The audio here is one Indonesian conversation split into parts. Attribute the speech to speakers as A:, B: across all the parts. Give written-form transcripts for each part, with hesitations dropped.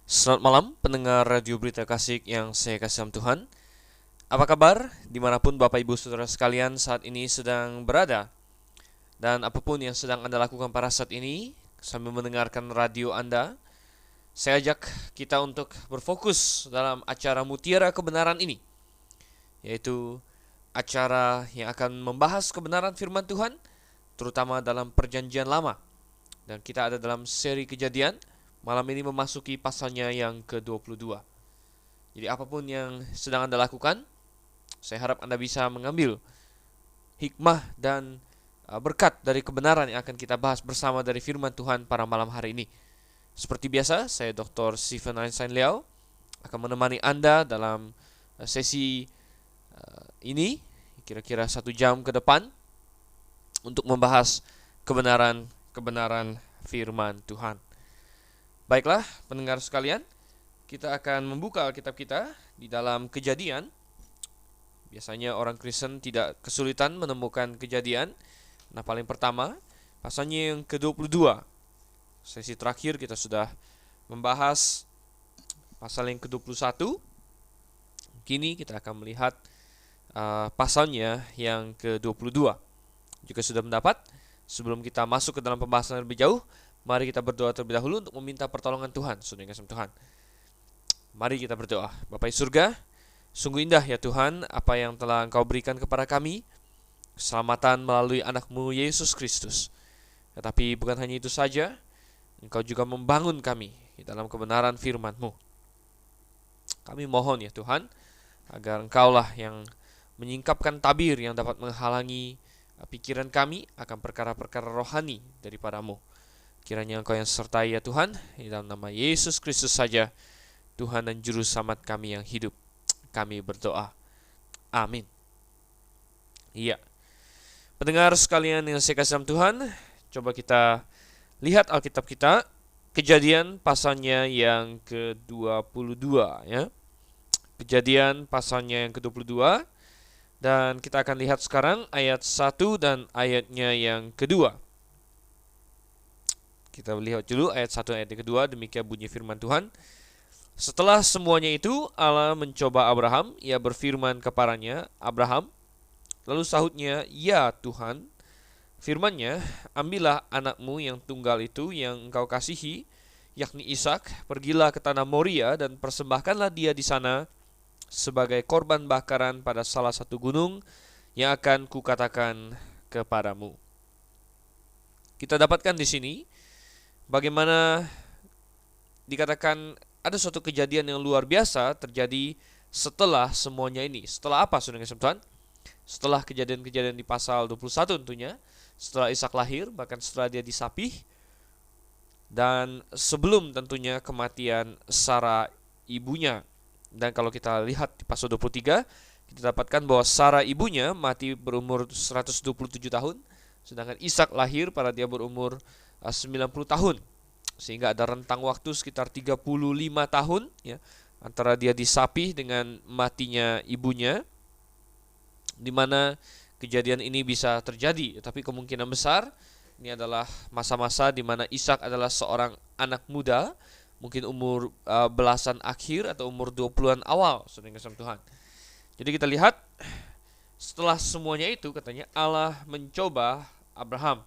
A: Selamat malam pendengar Radio Berita Kasih yang saya kasih dalam Tuhan. Apa kabar dimanapun Bapak Ibu Saudara sekalian saat ini sedang berada. Dan apapun yang sedang Anda lakukan pada saat ini sambil mendengarkan radio Anda, saya ajak kita untuk berfokus dalam acara Mutiara Kebenaran ini, yaitu acara yang akan membahas kebenaran firman Tuhan, terutama dalam perjanjian lama. Dan kita ada dalam seri Kejadian, malam ini memasuki pasalnya yang ke-22. Jadi apapun yang sedang Anda lakukan, saya harap Anda bisa mengambil hikmah dan berkat dari kebenaran yang akan kita bahas bersama dari firman Tuhan pada malam hari ini. Seperti biasa, saya Dr. Stephen Einstein Liao akan menemani Anda dalam sesi ini, kira-kira 1 jam ke depan, untuk membahas kebenaran firman Tuhan. Baiklah, pendengar sekalian, kita akan membuka Alkitab kita di dalam Kejadian. Biasanya orang Kristen tidak kesulitan menemukan Kejadian. Nah, paling pertama, pasalnya yang ke-22. Sesi terakhir kita sudah membahas pasal yang ke-21. Kini kita akan melihat pasalnya yang ke-22. Jika sudah mendapat, sebelum kita masuk ke dalam pembahasan yang lebih jauh, mari kita berdoa terlebih dahulu untuk meminta pertolongan Tuhan. Saudara yang kasih Tuhan, mari kita berdoa. Bapa di surga, sungguh indah ya Tuhan apa yang telah Engkau berikan kepada kami, keselamatan melalui anak-Mu Yesus Kristus. Tetapi bukan hanya itu saja, Engkau juga membangun kami di dalam kebenaran firman-Mu. Kami mohon ya Tuhan, agar Engkaulah yang menyingkapkan tabir yang dapat menghalangi pikiran kami akan perkara-perkara rohani daripada-Mu. Kiranya Engkau yang sertai ya Tuhan, di dalam nama Yesus Kristus saja, Tuhan dan Juru Selamat kami yang hidup, kami berdoa. Amin. Iya. Pendengar sekalian yang saya kasih dalam Tuhan, coba kita lihat Alkitab kita, Kejadian pasalnya yang ke-22 ya. Kejadian pasalnya yang ke-22, dan kita akan lihat sekarang ayat 1 dan ayatnya yang kedua. Kita lihat dulu ayat 1 dan ayat kedua, demikian bunyi firman Tuhan. Setelah semuanya itu, Allah mencoba Abraham, ia berfirman kepadanya, Abraham, lalu sahutnya, ya Tuhan, firman-Nya, ambillah anakmu yang tunggal itu yang engkau kasihi, yakni Ishak, pergilah ke tanah Moria dan persembahkanlah dia di sana sebagai korban bakaran pada salah satu gunung yang akan kukatakan kepadamu. Kita dapatkan di sini bagaimana dikatakan ada suatu kejadian yang luar biasa terjadi setelah semuanya ini. Setelah apa, saudara yang Tuhan? Setelah kejadian-kejadian di pasal 21 tentunya, setelah Ishak lahir, bahkan setelah dia disapih, dan sebelum tentunya kematian Sarah ibunya. Dan kalau kita lihat di pasal 23, kita dapatkan bahwa Sarah ibunya mati berumur 127 tahun, sedangkan Ishak lahir pada dia berumur 90 tahun. Sehingga ada rentang waktu sekitar 35 tahun ya, antara dia disapih dengan matinya ibunya, di mana kejadian ini bisa terjadi. Tapi kemungkinan besar ini adalah masa-masa di mana Ishak adalah seorang anak muda, mungkin umur belasan akhir atau umur 20-an awal, saudara kasih Tuhan. Jadi kita lihat setelah semuanya itu, katanya Allah mencoba Abraham.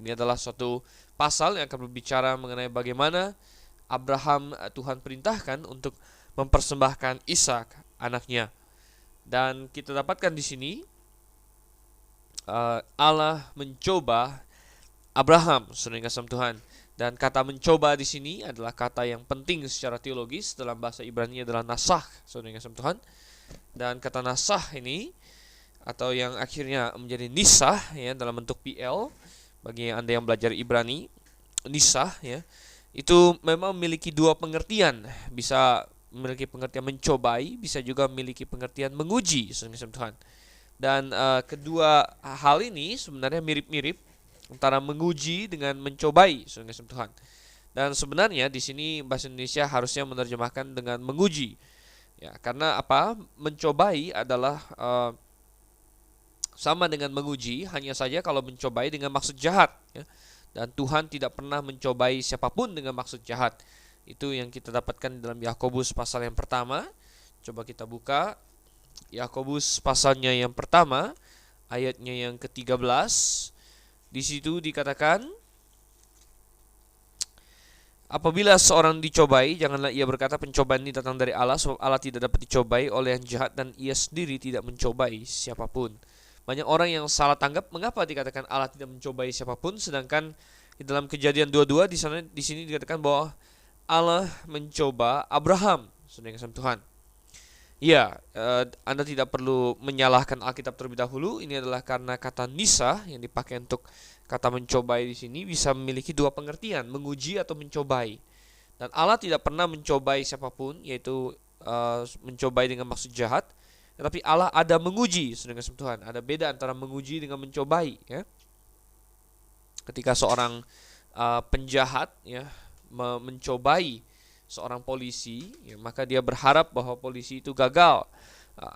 A: Ini adalah suatu pasal yang akan berbicara mengenai bagaimana Abraham Tuhan perintahkan untuk mempersembahkan Ishak anaknya. Dan kita dapatkan di sini Allah mencoba Abraham, saudara kasih Tuhan. Dan kata mencoba di sini adalah kata yang penting secara teologis, dalam bahasa Ibrani adalah nasah, saudara kasih Tuhan. Dan kata nasah ini atau yang akhirnya menjadi nisah ya dalam bentuk PL, bagi Anda yang belajar Ibrani, nisah ya, itu memang memiliki dua pengertian. Bisa memiliki pengertian mencobai, bisa juga memiliki pengertian menguji, saudara Tuhan. Dan kedua hal ini sebenarnya mirip-mirip antara menguji dengan mencobai, saudara Tuhan. Dan sebenarnya di sini bahasa Indonesia harusnya menerjemahkan dengan menguji. Ya, karena apa? Mencobai adalah sama dengan menguji, hanya saja kalau mencobai dengan maksud jahat ya. Dan Tuhan tidak pernah mencobai siapapun dengan maksud jahat. Itu yang kita dapatkan dalam Yakobus pasal yang pertama. Coba kita buka Yakobus pasalnya yang pertama, ayatnya yang ke-13. Di situ dikatakan, apabila seorang dicobai, janganlah ia berkata pencobaan ini datang dari Allah, sebab Allah tidak dapat dicobai oleh yang jahat dan ia sendiri tidak mencobai siapapun. Banyak orang yang salah tanggap mengapa dikatakan Allah tidak mencobai siapapun, sedangkan di dalam Kejadian 22 di sini dikatakan bahwa Allah mencoba Abraham, saudara yang kasih Tuhan. Ya, Anda tidak perlu menyalahkan Alkitab terlebih dahulu. Ini adalah karena kata nisa yang dipakai untuk kata mencobai di sini bisa memiliki dua pengertian, menguji atau mencobai. Dan Allah tidak pernah mencobai siapapun, yaitu mencobai dengan maksud jahat. Tetapi Allah ada menguji, saudara kasih Tuhan. Ada beda antara menguji dengan mencobai. Ya. Ketika seorang penjahat ya mencobai seorang polisi, ya, maka dia berharap bahwa polisi itu gagal.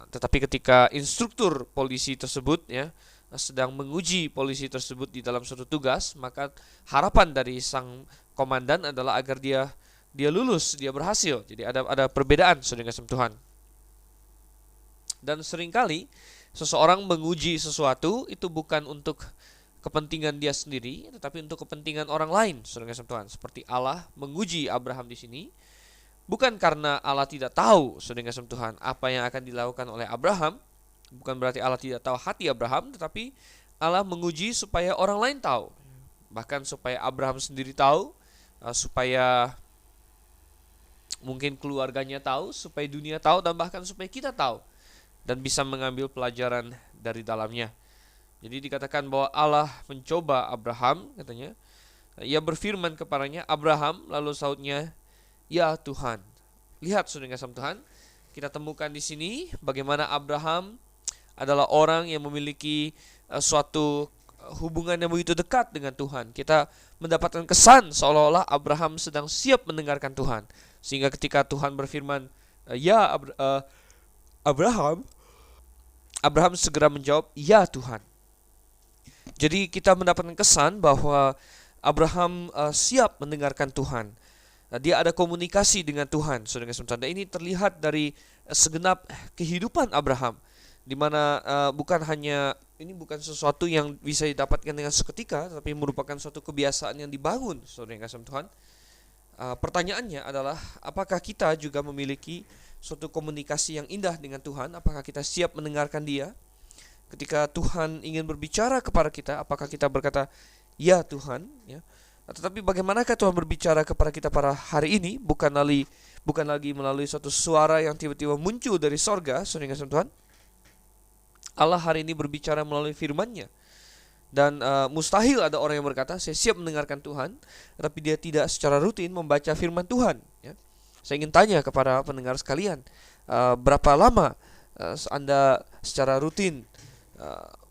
A: Tetapi ketika instruktur polisi tersebut ya sedang menguji polisi tersebut di dalam suatu tugas, maka harapan dari sang komandan adalah agar dia lulus, dia berhasil. Jadi ada perbedaan, saudara kasih Tuhan. Dan seringkali seseorang menguji sesuatu itu bukan untuk kepentingan dia sendiri, tetapi untuk kepentingan orang lain, saudara kasih Tuhan. Seperti Allah menguji Abraham di sini, bukan karena Allah tidak tahu, saudara kasih Tuhan, apa yang akan dilakukan oleh Abraham. Bukan berarti Allah tidak tahu hati Abraham, tetapi Allah menguji supaya orang lain tahu. Bahkan supaya Abraham sendiri tahu, supaya mungkin keluarganya tahu, supaya dunia tahu, dan bahkan supaya kita tahu dan bisa mengambil pelajaran dari dalamnya. Jadi dikatakan bahwa Allah mencoba Abraham, katanya. Ia berfirman kepadanya, Abraham, lalu sautnya, ya Tuhan. Lihat, saudara kasih Tuhan, kita temukan di sini bagaimana Abraham adalah orang yang memiliki suatu hubungan yang begitu dekat dengan Tuhan. Kita mendapatkan kesan seolah-olah Abraham sedang siap mendengarkan Tuhan. Sehingga ketika Tuhan berfirman, ya Abraham, Abraham segera menjawab, ya Tuhan. Jadi kita mendapatkan kesan bahwa Abraham siap mendengarkan Tuhan. Dia ada komunikasi dengan Tuhan, saudara kasih Tuhan. Dan ini terlihat dari segenap kehidupan Abraham, di mana ini bukan sesuatu yang bisa didapatkan dengan seketika, tapi merupakan suatu kebiasaan yang dibangun, saudara kasih Tuhan. Pertanyaannya adalah, apakah kita juga memiliki suatu komunikasi yang indah dengan Tuhan? Apakah kita siap mendengarkan Dia? Ketika Tuhan ingin berbicara kepada kita, apakah kita berkata, ya Tuhan? Ya. Tetapi bagaimanakah Tuhan berbicara kepada kita pada hari ini? Bukan lagi melalui suatu suara yang tiba-tiba muncul dari sorga, saudara kasih Tuhan. Allah hari ini berbicara melalui firman-Nya. Dan mustahil ada orang yang berkata, saya siap mendengarkan Tuhan, tapi dia tidak secara rutin membaca firman Tuhan. Ya. Saya ingin tanya kepada pendengar sekalian, berapa lama Anda secara rutin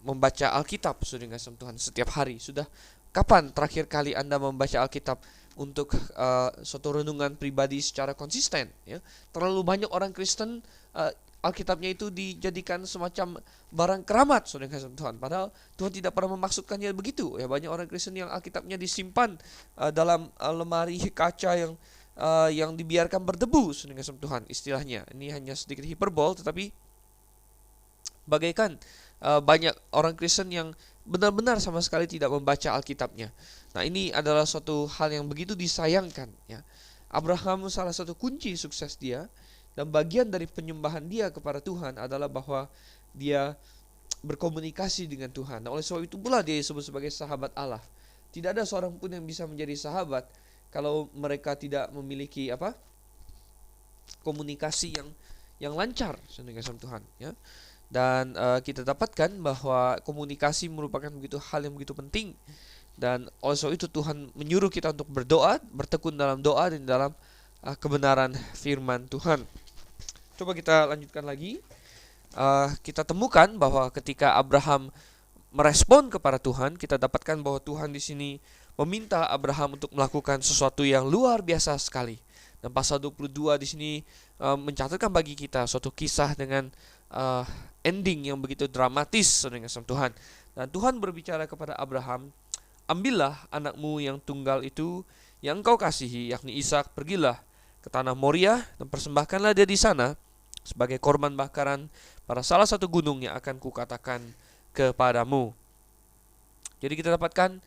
A: membaca Alkitab, saudara kasih Tuhan, setiap hari? Sudah kapan terakhir kali Anda membaca Alkitab untuk suatu renungan pribadi secara konsisten? Ya. Terlalu banyak orang Kristen Alkitabnya itu dijadikan semacam barang keramat, saudara kasih Tuhan. Padahal Tuhan tidak pernah memaksudkannya begitu. Ya, banyak orang Kristen yang Alkitabnya disimpan dalam lemari kaca yang dibiarkan berdebu, saudara kasih Tuhan, istilahnya. Ini hanya sedikit hiperbol, tetapi bagaikan banyak orang Kristen yang benar-benar sama sekali tidak membaca Alkitabnya. Nah, ini adalah suatu hal yang begitu disayangkan. Ya. Abraham salah satu kunci sukses dia, dan bagian dari penyembahan dia kepada Tuhan adalah bahwa dia berkomunikasi dengan Tuhan. Nah, oleh sebab itu pula dia disebut sebagai sahabat Allah. Tidak ada seorang pun yang bisa menjadi sahabat kalau mereka tidak memiliki komunikasi yang lancar dengan Tuhan. Ya. Dan kita dapatkan bahwa komunikasi merupakan hal yang begitu penting. Dan oleh sebab itu Tuhan menyuruh kita untuk berdoa, bertekun dalam doa dan dalam kebenaran firman Tuhan. Coba kita lanjutkan lagi. Kita temukan bahwa ketika Abraham merespon kepada Tuhan, kita dapatkan bahwa Tuhan di sini meminta Abraham untuk melakukan sesuatu yang luar biasa sekali. Dan pasal 22 di sini mencatatkan bagi kita suatu kisah dengan ending yang begitu dramatis dengan Tuhan. Dan Tuhan berbicara kepada Abraham, ambillah anakmu yang tunggal itu, yang engkau kasihi, yakni Ishak, pergilah ke tanah Moria dan persembahkanlah dia di sana sebagai korban bakaran pada salah satu gunung yang akan kukatakan kepadamu. Jadi kita dapatkan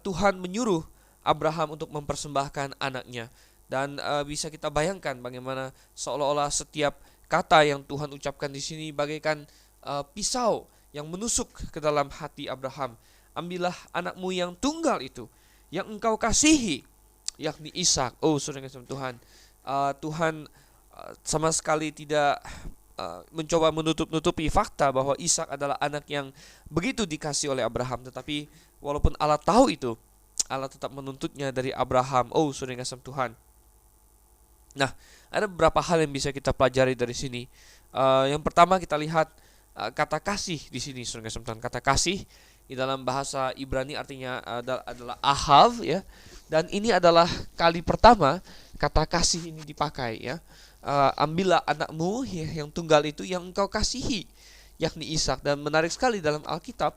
A: Tuhan menyuruh Abraham untuk mempersembahkan anaknya. Dan bisa kita bayangkan bagaimana seolah-olah setiap kata yang Tuhan ucapkan di sini bagaikan pisau yang menusuk ke dalam hati Abraham. Ambillah anakmu yang tunggal itu, yang engkau kasihi, yakni Ishak. Oh, saudara kasih Tuhan, Tuhan sama sekali tidak mencoba menutup-nutupi fakta bahwa Ishak adalah anak yang begitu dikasih oleh Abraham. Tetapi walaupun Allah tahu itu, Allah tetap menuntutnya dari Abraham. Oh, saudara kasih Tuhan. Nah, ada beberapa hal yang bisa kita pelajari dari sini. Yang pertama kita lihat kata kasih di sini, saudara kasih Tuhan. Kata kasih di dalam bahasa Ibrani artinya adalah ahav, ya. Dan ini adalah kali pertama kata kasih ini dipakai, ya. Ambillah anakmu yang tunggal itu yang engkau kasihi, yakni Ishak. Dan menarik sekali dalam Alkitab,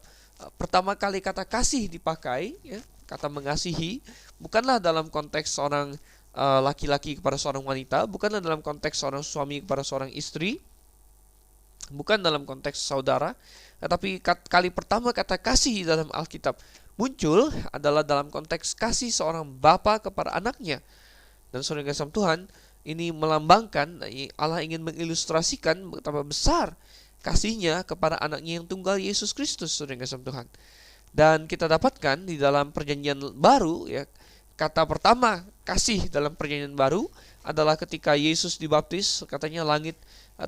A: pertama kali kata kasih dipakai, ya, kata mengasihi, bukanlah dalam konteks seorang laki-laki kepada seorang wanita, bukanlah dalam konteks seorang suami kepada seorang istri, bukan dalam konteks saudara, tetapi kali pertama kata kasih dalam Alkitab muncul adalah dalam konteks kasih seorang bapa kepada anaknya. Dan saudara kasih Tuhan, ini melambangkan Allah ingin mengilustrasikan betapa besar kasihnya kepada anaknya yang tunggal, Yesus Kristus, saudara kasih Tuhan. Dan kita dapatkan di dalam perjanjian baru, ya, kata pertama kasih dalam perjanjian baru adalah ketika Yesus dibaptis. Katanya langit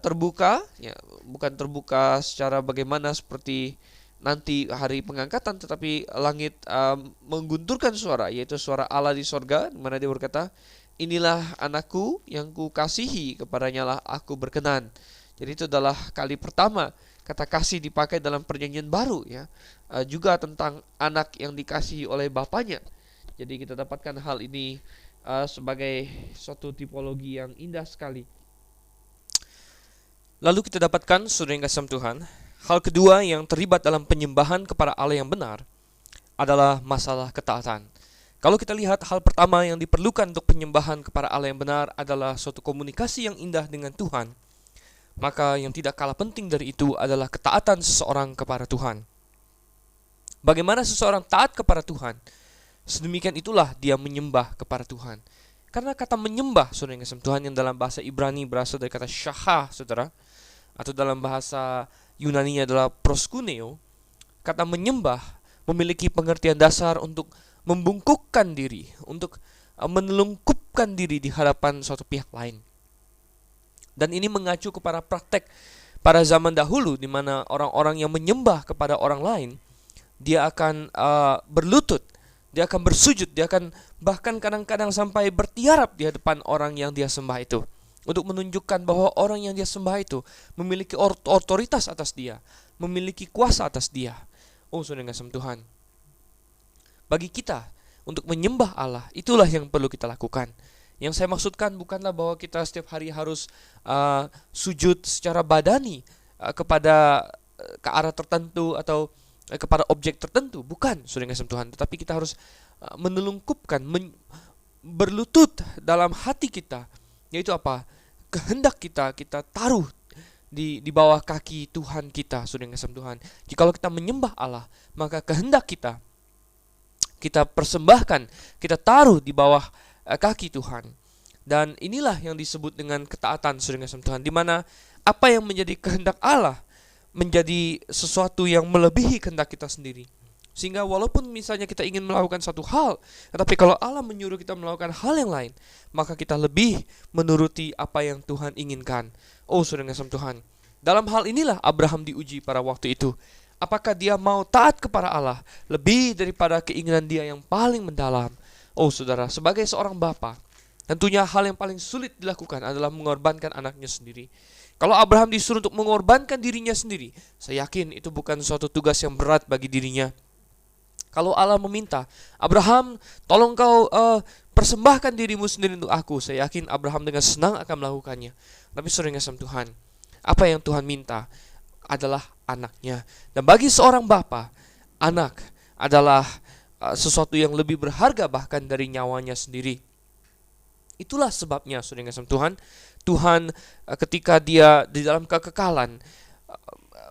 A: terbuka, ya, bukan terbuka secara bagaimana seperti nanti hari pengangkatan, tetapi langit menggunturkan suara, yaitu suara Allah di sorga, di mana dia berkata, inilah anakku yang ku kasihi, kepadanya lah aku berkenan. Jadi itu adalah kali pertama kata kasih dipakai dalam perjanjian baru, ya. Juga tentang anak yang dikasihi oleh bapaknya. Jadi kita dapatkan hal ini sebagai suatu tipologi yang indah sekali. Lalu kita dapatkan, saudara yang kasih Tuhan, hal kedua yang terlibat dalam penyembahan kepada Allah yang benar adalah masalah ketaatan. Kalau kita lihat, hal pertama yang diperlukan untuk penyembahan kepada Allah yang benar adalah suatu komunikasi yang indah dengan Tuhan. Maka yang tidak kalah penting dari itu adalah ketaatan seseorang kepada Tuhan. Bagaimana seseorang taat kepada Tuhan, sedemikian itulah dia menyembah kepada Tuhan. Karena kata menyembah, saudara yang kasih Tuhan, yang dalam bahasa Ibrani berasal dari kata syahah, saudara, atau dalam bahasa Yunani adalah proskuneo. Kata menyembah memiliki pengertian dasar untuk membungkukkan diri, untuk menelungkupkan diri di hadapan suatu pihak lain. Dan ini mengacu kepada praktek pada zaman dahulu, di mana orang-orang yang menyembah kepada orang lain, dia akan berlutut, dia akan bersujud, dia akan bahkan kadang-kadang sampai bertiarap di hadapan orang yang dia sembah itu, untuk menunjukkan bahwa orang yang dia sembah itu memiliki otoritas atas dia, memiliki kuasa atas dia. Oh, saudara yang kasih Tuhan, bagi kita untuk menyembah Allah, itulah yang perlu kita lakukan. Yang saya maksudkan bukanlah bahwa kita setiap hari harus sujud secara badani kepada ke arah tertentu atau kepada objek tertentu, bukan, saudara yang kasih Tuhan. Tetapi kita harus menelungkupkan, berlutut dalam hati kita, yaitu apa? Kehendak kita taruh di bawah kaki Tuhan kita, saudara yang kasih Tuhan. Jikalau kita menyembah Allah, maka kehendak kita persembahkan, kita taruh di bawah kaki Tuhan. Dan inilah yang disebut dengan ketaatan, saudara yang kasih Tuhan, di mana apa yang menjadi kehendak Allah menjadi sesuatu yang melebihi kehendak kita sendiri. Sehingga walaupun misalnya kita ingin melakukan satu hal, tetapi kalau Allah menyuruh kita melakukan hal yang lain, maka kita lebih menuruti apa yang Tuhan inginkan. Oh, saudara yang kasih Tuhan, dalam hal inilah Abraham diuji pada waktu itu. Apakah dia mau taat kepada Allah lebih daripada keinginan dia yang paling mendalam? Oh, saudara, sebagai seorang bapa, tentunya hal yang paling sulit dilakukan adalah mengorbankan anaknya sendiri. Kalau Abraham disuruh untuk mengorbankan dirinya sendiri, saya yakin itu bukan suatu tugas yang berat bagi dirinya. Kalau Allah meminta, Abraham, tolong kau persembahkan dirimu sendiri untuk aku, saya yakin Abraham dengan senang akan melakukannya. Tapi saudara yang kasih Tuhan, apa yang Tuhan minta adalah anaknya. Dan bagi seorang bapa, anak adalah sesuatu yang lebih berharga bahkan dari nyawanya sendiri. Itulah sebabnya, saudara yang kasih Tuhan, Tuhan ketika dia di dalam kekekalan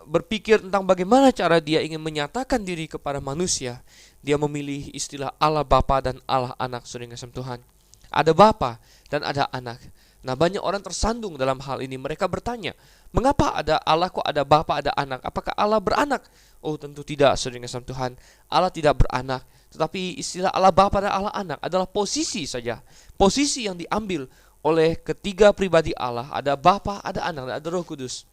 A: berpikir tentang bagaimana cara dia ingin menyatakan diri kepada manusia, dia memilih istilah Allah Bapa dan Allah Anak, saudara yang kasih Tuhan. Ada Bapa dan ada Anak. Nah, banyak orang tersandung dalam hal ini. Mereka bertanya, mengapa ada Allah kok ada Bapa, ada Anak? Apakah Allah beranak? Oh, tentu tidak, saudara yang kasih Tuhan. Allah tidak beranak. Tetapi istilah Allah Bapa dan Allah Anak adalah posisi saja. Posisi yang diambil oleh ketiga pribadi Allah. Ada Bapa, ada Anak, dan ada Roh Kudus.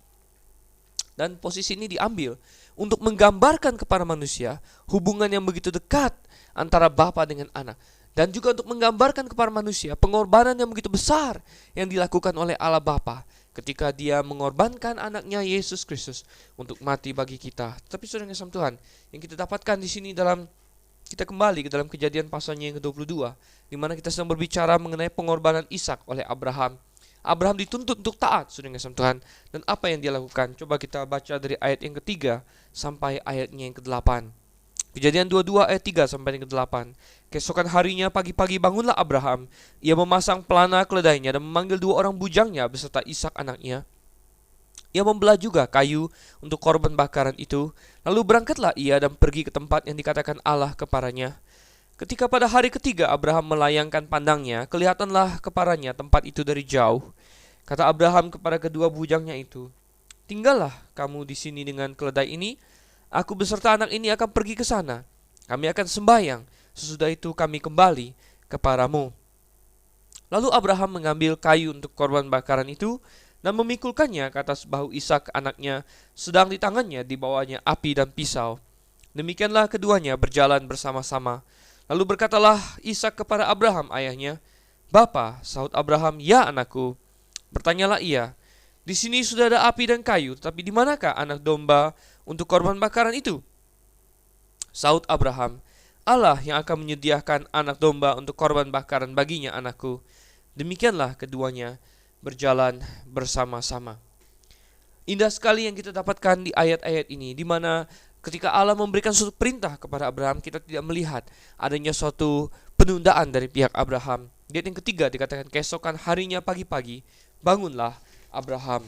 A: Dan posisi ini diambil untuk menggambarkan kepada manusia hubungan yang begitu dekat antara Bapa dengan Anak. Dan juga untuk menggambarkan kepada manusia pengorbanan yang begitu besar yang dilakukan oleh Allah Bapa ketika dia mengorbankan anaknya Yesus Kristus untuk mati bagi kita. Tapi saudara yang kasih Tuhan, yang kita dapatkan di sini kita kembali ke dalam Kejadian pasalnya yang ke-22, di mana kita sedang berbicara mengenai pengorbanan Ishak oleh Abraham. Abraham dituntut untuk taat, saudara yang kasih Tuhan. Dan apa yang dia lakukan? Coba kita baca dari ayat yang ke-3 sampai ayatnya yang ke-8. Kejadian 22 ayat 3 sampai yang ke-8. Keesokan harinya pagi-pagi bangunlah Abraham. Ia memasang pelana keledainya dan memanggil 2 orang bujangnya beserta Ishak anaknya. Ia membelah juga kayu untuk korban bakaran itu. Lalu berangkatlah ia dan pergi ke tempat yang dikatakan Allah kepadanya. Ketika pada hari ketiga Abraham melayangkan pandangnya, kelihatanlah kepadanya tempat itu dari jauh. Kata Abraham kepada kedua bujangnya itu, tinggallah kamu di sini dengan keledai ini. Aku beserta anak ini akan pergi ke sana. Kami akan sembahyang. Sesudah itu kami kembali kepadamu. Lalu Abraham mengambil kayu untuk korban bakaran itu dan memikulkannya ke atas bahu Ishak anaknya, sedang di tangannya dibawanya api dan pisau. Demikianlah keduanya berjalan bersama-sama. Lalu berkatalah Ishak kepada Abraham ayahnya, Bapa, sahut Abraham, ya anakku. Bertanyalah ia, di sini sudah ada api dan kayu, tetapi di manakah anak domba untuk korban bakaran itu? Sahut Abraham, Allah yang akan menyediakan anak domba untuk korban bakaran baginya anakku. Demikianlah keduanya berjalan bersama-sama. Indah sekali yang kita dapatkan di ayat-ayat ini, di mana ketika Allah memberikan suatu perintah kepada Abraham, kita tidak melihat adanya suatu penundaan dari pihak Abraham. Di ayat yang ketiga dikatakan, keesokan harinya pagi-pagi, bangunlah Abraham.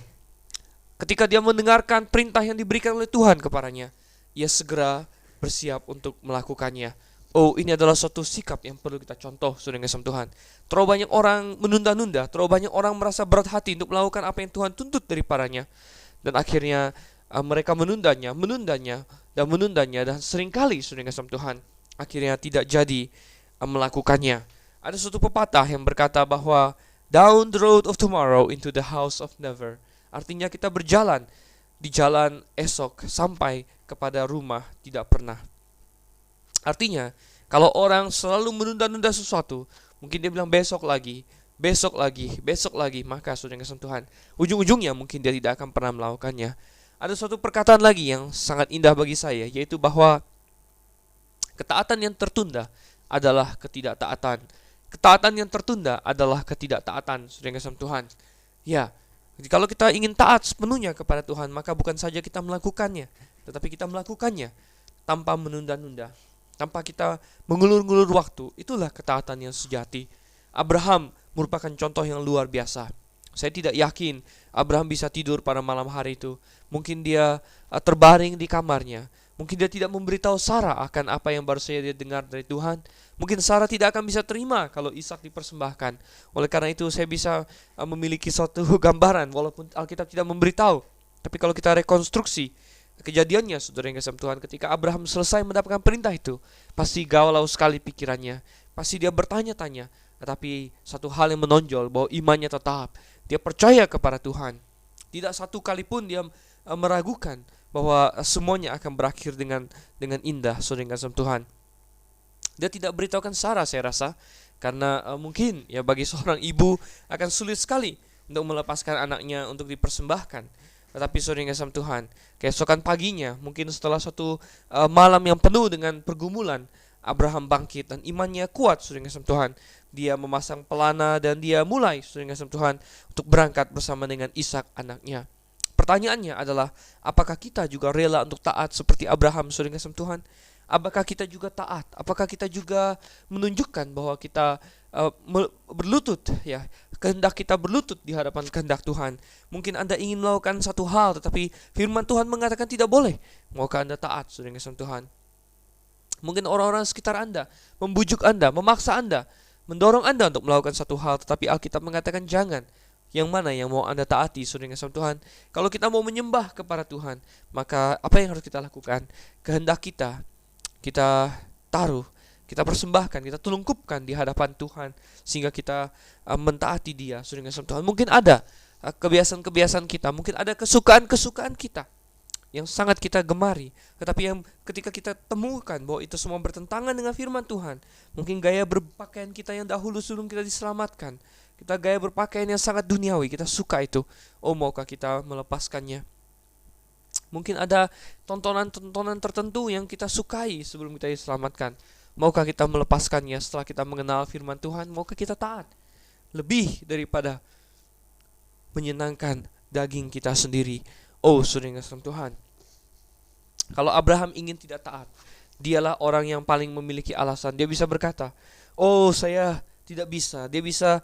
A: Ketika dia mendengarkan perintah yang diberikan oleh Tuhan kepadanya, ia segera bersiap untuk melakukannya. Oh, ini adalah suatu sikap yang perlu kita contoh, saudara yang kasih Tuhan. Terlalu banyak orang menunda-nunda, terlalu banyak orang merasa berat hati untuk melakukan apa yang Tuhan tuntut daripadanya. Dan akhirnya mereka menundanya, dan seringkali, saudara yang kasih Tuhan, akhirnya tidak jadi melakukannya. Ada suatu pepatah yang berkata bahwa down the road of tomorrow into the house of never. Artinya kita berjalan di jalan esok sampai kepada rumah tidak pernah. Artinya, kalau orang selalu menunda-nunda sesuatu, mungkin dia bilang besok lagi, maka saudara yang kasih Tuhan, ujung-ujungnya mungkin dia tidak akan pernah melakukannya. Ada suatu perkataan lagi yang sangat indah bagi saya, yaitu bahwa ketaatan yang tertunda adalah ketidaktaatan. Ketaatan yang tertunda adalah ketidaktaatan, saudara yang kasih Tuhan. Ya, kalau kita ingin taat sepenuhnya kepada Tuhan, maka bukan saja kita melakukannya, tetapi kita melakukannya tanpa menunda-nunda, tanpa kita mengulur-ngulur waktu. Itulah ketaatan yang sejati. Abraham merupakan contoh yang luar biasa. Saya tidak yakin Abraham bisa tidur pada malam hari itu. Mungkin dia terbaring di kamarnya. Mungkin dia tidak memberitahu Sarah akan apa yang baru saja dia dengar dari Tuhan. Mungkin Sarah tidak akan bisa terima kalau Ishak dipersembahkan. Oleh karena itu saya bisa memiliki suatu gambaran walaupun Alkitab tidak memberitahu. Tapi kalau kita rekonstruksi kejadiannya, saudara yang kasih Tuhan, ketika Abraham selesai mendapatkan perintah itu, pasti galau sekali pikirannya. Pasti dia bertanya-tanya. Tetapi satu hal yang menonjol bahwa imannya tetap. Dia percaya kepada Tuhan. Tidak satu kali pun dia meragukan bahwa semuanya akan berakhir dengan indah, saudara yang kasih Tuhan. Dia tidak beritahukan Sarah, saya rasa, karena mungkin ya bagi seorang ibu akan sulit sekali untuk melepaskan anaknya untuk dipersembahkan. Tetapi saudara yang kasih Tuhan, keesokan paginya, mungkin setelah suatu malam yang penuh dengan pergumulan, Abraham bangkit dan imannya kuat, saudara yang kasih Tuhan. Dia memasang pelana dan dia mulai, saudara yang kasih Tuhan, untuk berangkat bersama dengan Ishak anaknya. Pertanyaannya adalah, apakah kita juga rela untuk taat seperti Abraham, saudara yang kasih Tuhan? Apakah kita juga taat? Apakah kita juga menunjukkan bahwa kita berlutut, ya, kehendak kita berlutut di hadapan kehendak Tuhan? Mungkin Anda ingin melakukan satu hal, tetapi firman Tuhan mengatakan tidak boleh. Maukah Anda taat, saudara yang kasih Tuhan? Mungkin orang-orang sekitar Anda membujuk Anda, memaksa Anda, mendorong Anda untuk melakukan satu hal, tetapi Alkitab mengatakan jangan. Yang mana yang mau Anda taati, saudara yang kasih Tuhan? Kalau kita mau menyembah kepada Tuhan, maka apa yang harus kita lakukan? Kehendak kita taruh, kita persembahkan, kita telungkupkan di hadapan Tuhan, sehingga kita mentaati Dia, saudara yang kasih Tuhan. Mungkin ada kebiasaan-kebiasaan kita, mungkin ada kesukaan-kesukaan kita yang sangat kita gemari, tetapi yang ketika kita temukan bahwa itu semua bertentangan dengan firman Tuhan, mungkin gaya berpakaian kita yang dahulu sebelum kita diselamatkan, kita gaya berpakaian yang sangat duniawi, kita suka itu. Maukah kita melepaskannya? Mungkin ada tontonan-tontonan tertentu yang kita sukai sebelum kita diselamatkan. Maukah kita melepaskannya setelah kita mengenal firman Tuhan? Maukah kita taat lebih daripada menyenangkan daging kita sendiri? Saudara yang kasih Tuhan, kalau Abraham ingin tidak taat, dialah orang yang paling memiliki alasan. Dia bisa berkata, saya tidak bisa. Dia bisa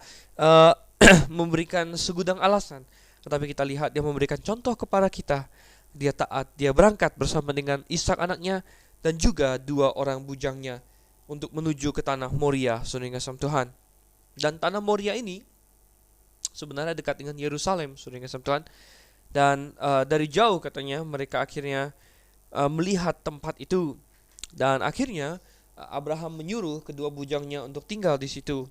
A: memberikan segudang alasan. Tetapi kita lihat dia memberikan contoh kepada kita. Dia taat, dia berangkat bersama dengan Ishak anaknya dan juga 2 orang bujangnya untuk menuju ke tanah Moria, saudara yang kasih Tuhan. Dan tanah Moria ini sebenarnya dekat dengan Yerusalem, saudara yang kasih Tuhan. Dan dari jauh katanya mereka akhirnya melihat tempat itu. Dan akhirnya Abraham menyuruh kedua bujangnya untuk tinggal di situ.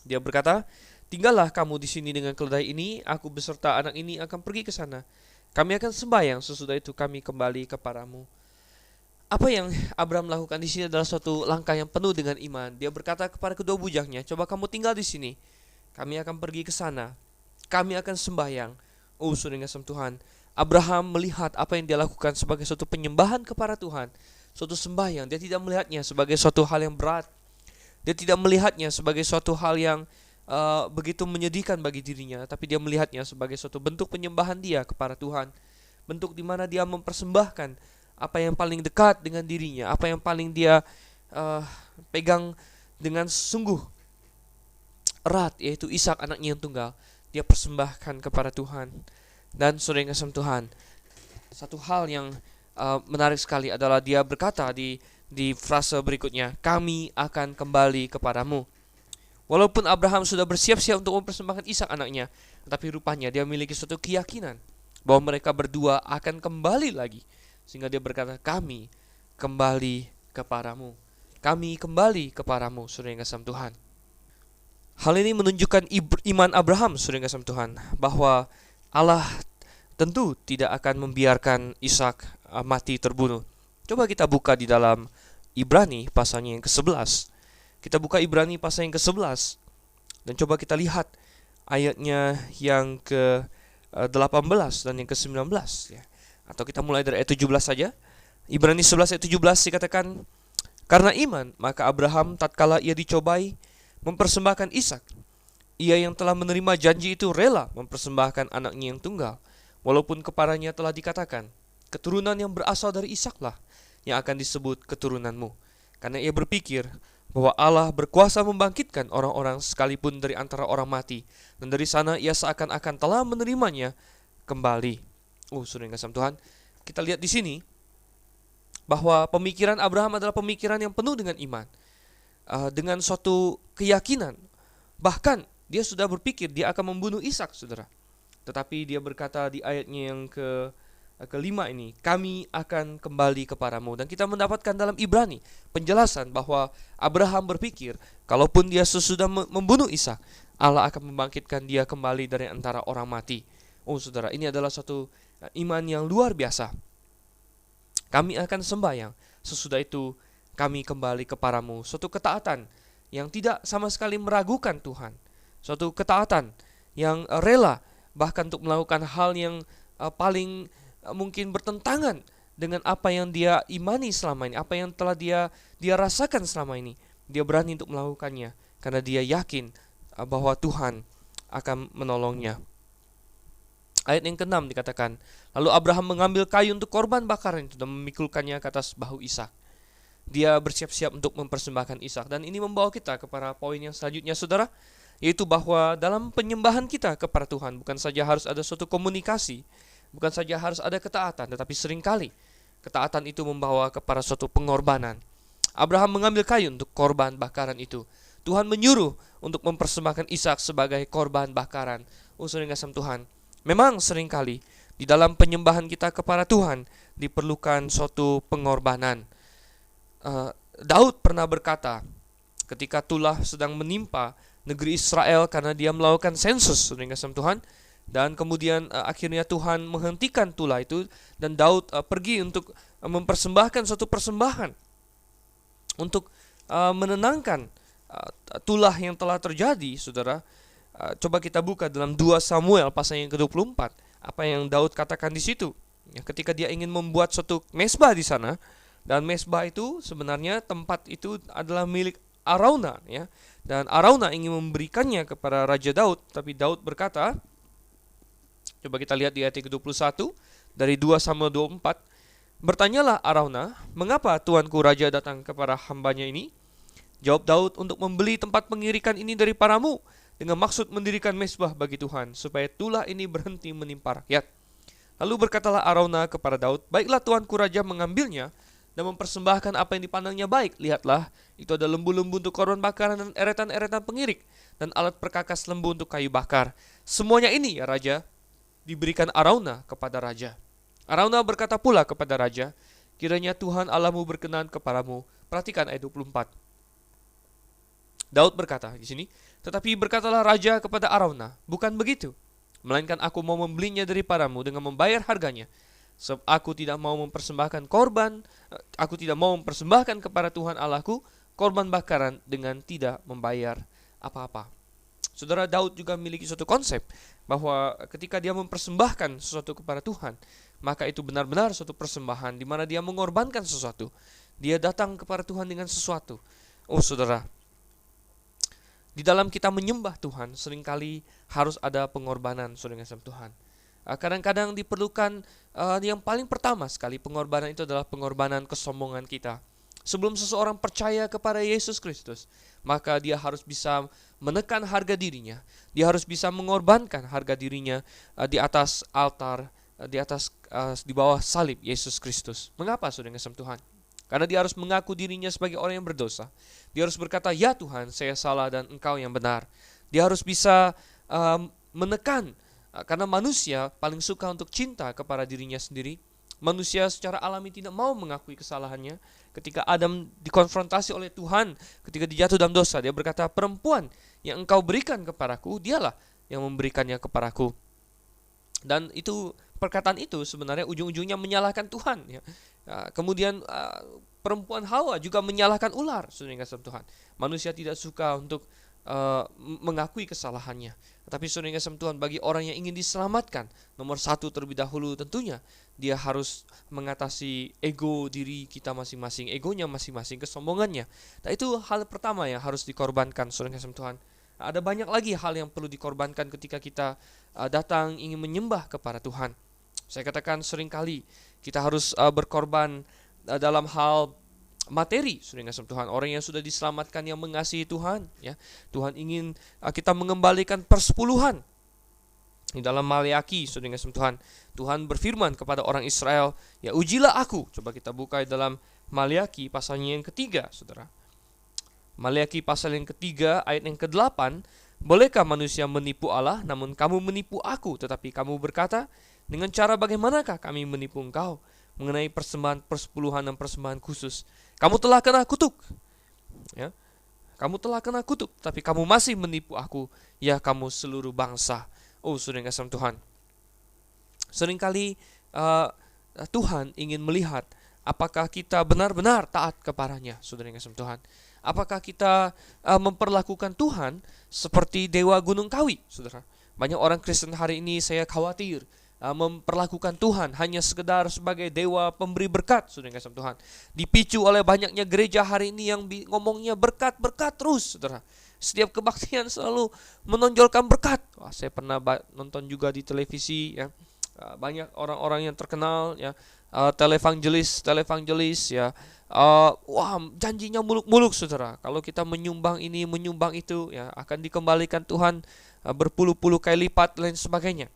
A: Dia berkata, tinggallah kamu di sini dengan keledai ini, aku beserta anak ini akan pergi ke sana. Kami akan sembahyang, sesudah itu kami kembali kepadamu. Apa yang Abraham lakukan di sini adalah suatu langkah yang penuh dengan iman. Dia berkata kepada kedua bujangnya, coba kamu tinggal di sini, kami akan pergi ke sana, kami akan sembahyang. Saudara yang kasih Tuhan, Abraham melihat apa yang dia lakukan sebagai suatu penyembahan kepada Tuhan, suatu sembahyang. Dia tidak melihatnya sebagai suatu hal yang berat. Dia tidak melihatnya sebagai suatu hal yang begitu menyedihkan bagi dirinya, tapi dia melihatnya sebagai suatu bentuk penyembahan dia kepada Tuhan. Bentuk di mana dia mempersembahkan apa yang paling dekat dengan dirinya, apa yang paling dia pegang dengan sungguh erat, yaitu Ishak anaknya yang tunggal. Dia persembahkan kepada Tuhan. Dan saudara yang kasih Tuhan, satu hal yang menarik sekali adalah dia berkata di frase berikutnya, kami akan kembali kepadamu. Walaupun Abraham sudah bersiap-siap untuk mempersembahkan Ishak anaknya, tetapi rupanya dia memiliki suatu keyakinan bahwa mereka berdua akan kembali lagi. Sehingga dia berkata, kami kembali kepadamu. Kami kembali kepadamu, saudara yang kasih Tuhan. Hal ini menunjukkan iman Abraham, saudara yang kasih Tuhan, bahwa Allah tentu tidak akan membiarkan Ishak mati terbunuh. Coba kita buka di dalam Ibrani pasalnya yang ke-11. Kita buka Ibrani pasal yang ke-11 dan coba kita lihat ayatnya yang ke-18 dan yang ke-19 ya. Atau kita mulai dari ayat 17 saja. Ibrani 11 ayat 17 dikatakan, karena iman maka Abraham tatkala ia dicobai mempersembahkan Ishak, ia yang telah menerima janji itu rela mempersembahkan anaknya yang tunggal, walaupun kepadanya telah dikatakan, keturunan yang berasal dari Ishaklah yang akan disebut keturunanmu. Karena ia berpikir bahwa Allah berkuasa membangkitkan orang-orang sekalipun dari antara orang mati, dan dari sana ia seakan-akan telah menerimanya kembali. Saudara yang kasih Tuhan, kita lihat di sini bahwa pemikiran Abraham adalah pemikiran yang penuh dengan iman, dengan suatu keyakinan. Bahkan dia sudah berpikir dia akan membunuh Ishak, saudara. Tetapi dia berkata di ayatnya yang kelima ini, kami akan kembali kepadamu. Dan kita mendapatkan dalam Ibrani penjelasan bahwa Abraham berpikir, kalaupun dia sesudah membunuh Ishak, Allah akan membangkitkan dia kembali dari antara orang mati. Saudara, ini adalah suatu iman yang luar biasa. Kami akan sembahyang, sesudah itu kami kembali kepadamu. Suatu ketaatan yang tidak sama sekali meragukan Tuhan. Suatu ketaatan yang rela bahkan untuk melakukan hal yang paling mungkin bertentangan dengan apa yang dia imani selama ini, apa yang telah dia rasakan selama ini. Dia berani untuk melakukannya karena dia yakin bahwa Tuhan akan menolongnya. Ayat yang ke-6 dikatakan, lalu Abraham mengambil kayu untuk korban bakaran itu dan memikulkannya ke atas bahu Ishak. Dia bersiap-siap untuk mempersembahkan Ishak. Dan ini membawa kita kepada poin yang selanjutnya, saudara, yaitu bahwa dalam penyembahan kita kepada Tuhan bukan saja harus ada suatu komunikasi, bukan saja harus ada ketaatan, tetapi seringkali ketaatan itu membawa kepada suatu pengorbanan. Abraham mengambil kayu untuk korban bakaran itu. Tuhan menyuruh untuk mempersembahkan Ishak sebagai korban bakaran. Saudara yang kasih Tuhan, memang seringkali di dalam penyembahan kita kepada Tuhan diperlukan suatu pengorbanan. Daud pernah berkata ketika tulah sedang menimpa negeri Israel karena dia melakukan sensus, saudara yang kasih Tuhan, dan kemudian akhirnya Tuhan menghentikan tulah itu dan Daud pergi untuk mempersembahkan suatu persembahan untuk menenangkan tulah yang telah terjadi, saudara. Coba kita buka dalam 2 Samuel pasal yang ke-24. Apa yang Daud katakan di situ? Ya, ketika dia ingin membuat suatu mezbah di sana, dan mezbah itu sebenarnya tempat itu adalah milik Arauna, ya. Dan Arauna ingin memberikannya kepada Raja Daud, tapi Daud berkata, coba kita lihat di ayat ke-21 dari 2 Samuel 24. Bertanyalah Arauna, mengapa tuanku raja datang kepada hambanya ini? Jawab Daud, untuk membeli tempat pengirikan ini dari paramu, dengan maksud mendirikan mezbah bagi Tuhan, supaya tulah ini berhenti menimpa rakyat. Lalu berkatalah Arauna kepada Daud, baiklah tuanku raja mengambilnya dan mempersembahkan apa yang dipandangnya baik. Lihatlah, itu ada lembu-lembu untuk korban bakaran dan eretan-eretan pengirik, dan alat perkakas lembu untuk kayu bakar. Semuanya ini, ya raja, diberikan Arauna kepada raja. Arauna berkata pula kepada raja, kiranya Tuhan Allahmu berkenan kepadamu. Perhatikan ayat 24. Daud berkata di sini, tetapi berkatalah raja kepada Arauna, bukan begitu, melainkan aku mau membelinya daripadamu dengan membayar harganya. Sebab aku tidak mau mempersembahkan kepada Tuhan Allahku korban bakaran dengan tidak membayar apa-apa. Saudara, Daud juga memiliki suatu konsep bahwa ketika dia mempersembahkan sesuatu kepada Tuhan, maka itu benar-benar suatu persembahan di mana dia mengorbankan sesuatu. Dia datang kepada Tuhan dengan sesuatu. Saudara, di dalam kita menyembah Tuhan seringkali harus ada pengorbanan, saudara yang kasih Tuhan. Kadang-kadang diperlukan yang paling pertama sekali pengorbanan itu adalah pengorbanan kesombongan kita. Sebelum seseorang percaya kepada Yesus Kristus, maka dia harus bisa menekan harga dirinya. Dia harus bisa mengorbankan harga dirinya di atas altar, di bawah salib Yesus Kristus. Mengapa, saudara yang kasih Tuhan? Karena dia harus mengaku dirinya sebagai orang yang berdosa. Dia harus berkata, ya Tuhan, saya salah dan Engkau yang benar. Dia harus bisa menekan, karena manusia paling suka untuk cinta kepada dirinya sendiri. Manusia secara alami tidak mau mengakui kesalahannya. Ketika Adam dikonfrontasi oleh Tuhan, ketika dia jatuh dalam dosa, dia berkata, perempuan yang Engkau berikan kepadaku, dialah yang memberikannya kepadaku. Dan itu, perkataan itu sebenarnya ujung-ujungnya menyalahkan Tuhan, ya. Kemudian perempuan Hawa juga menyalahkan ular, saudara yang kasih Tuhan. Manusia tidak suka untuk mengakui kesalahannya. Tetapi saudara yang kasih Tuhan, bagi orang yang ingin diselamatkan, nomor satu terlebih dahulu tentunya dia harus mengatasi ego diri kita masing-masing, egonya masing-masing, kesombongannya. Nah, itu hal pertama yang harus dikorbankan, saudara yang kasih Tuhan. Ada banyak lagi hal yang perlu dikorbankan ketika kita datang ingin menyembah kepada Tuhan. Saya katakan seringkali kita harus berkorban dalam hal materi, saudara yang kasih Tuhan. Orang yang sudah diselamatkan, yang mengasihi Tuhan, ya. Tuhan ingin kita mengembalikan persepuluhan. Di dalam Maleakhi, saudara yang kasih Tuhan, Tuhan berfirman kepada orang Israel, ya ujilah aku. Coba kita buka dalam Maleakhi pasalnya yang ketiga, saudara. Maleakhi pasal yang ketiga ayat yang ke-8. Bolehkah manusia menipu Allah, namun kamu menipu aku? Tetapi kamu berkata, dengan cara bagaimanakah kami menipu engkau mengenai persembahan persepuluhan dan persembahan khusus? Kamu telah kena kutuk, ya. Kamu telah kena kutuk, tapi kamu masih menipu aku, ya kamu seluruh bangsa. Saudara yang kasih Tuhan, seringkali Tuhan ingin melihat apakah kita benar-benar taat kepadanya, saudara yang kasih Tuhan. Apakah kita memperlakukan Tuhan seperti dewa Gunung Kawi, saudara? Banyak orang Kristen hari ini, saya khawatir, memperlakukan Tuhan hanya sekedar sebagai dewa pemberi berkat, saudara yang kasih Tuhan. Dipicu oleh banyaknya gereja hari ini yang ngomongnya berkat-berkat terus, saudara. Setiap kebaktian selalu menonjolkan berkat. Wah, saya pernah nonton juga di televisi ya. Banyak orang-orang yang terkenal ya, televangelis ya. Wah, janjinya muluk-muluk saudara. Kalau kita menyumbang ini, menyumbang itu ya, akan dikembalikan Tuhan berpuluh-puluh kali lipat dan lain sebagainya.